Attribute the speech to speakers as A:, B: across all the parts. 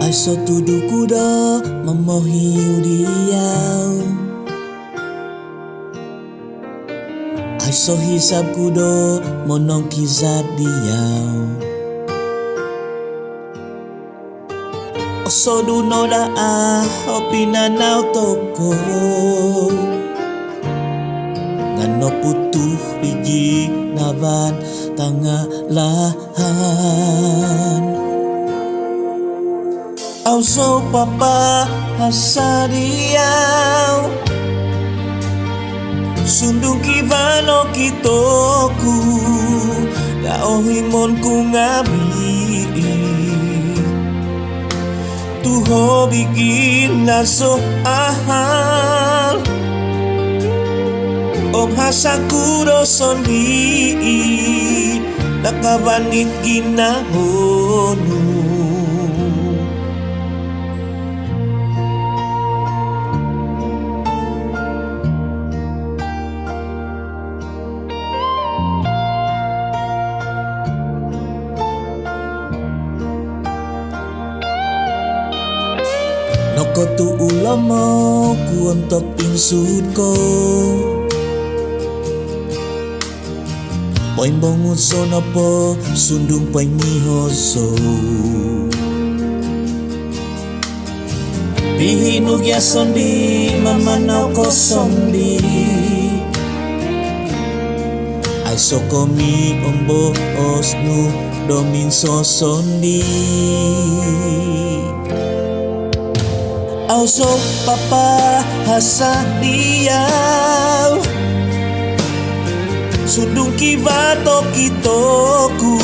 A: Ai so tudu kudo memohiu diau. Ai so hisab kudo monong kizat diau. Oso duno da opina nau toko. Ngano putuh biji naban tangah lahan. Au so papa hasadiau. Sundung kivano kitoku da ohimon ku ngabi. Tuho bikin naso ahal. Om hasakuro sondi nakabanit ginahonu. Noko tu ulamo ku untuk insud ko. Poin bongut sono po sundung panyihoso. Pihinug ya sondi mamanaw ko sondi. Ay sokomi ombo osnu domin so sondi. Au so papa hasadiau. Sundung kivato kitoku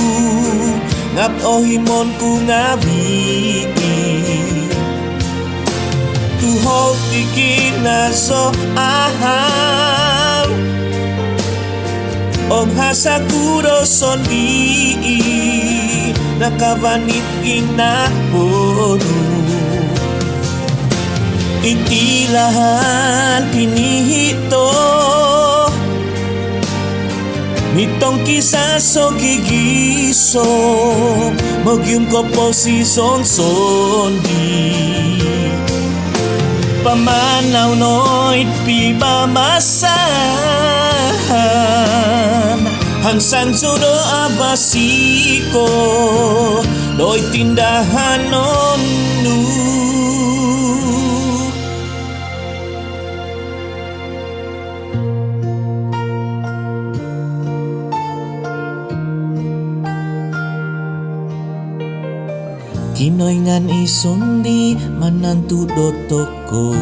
A: ngap ohimon ku ngabi. Tuho bikin naso ahal. Om hasakuro sondi nakabanit ginahonu. Itilahan pinihito. Mitong kisah so gigiso. Magyum ko posisyon sondi. Pamanaw no'y pibamasahan. Hangsang sudo abasiko. Do'y tindahan nonu. Kinoy ngan isundi manantu dotoko.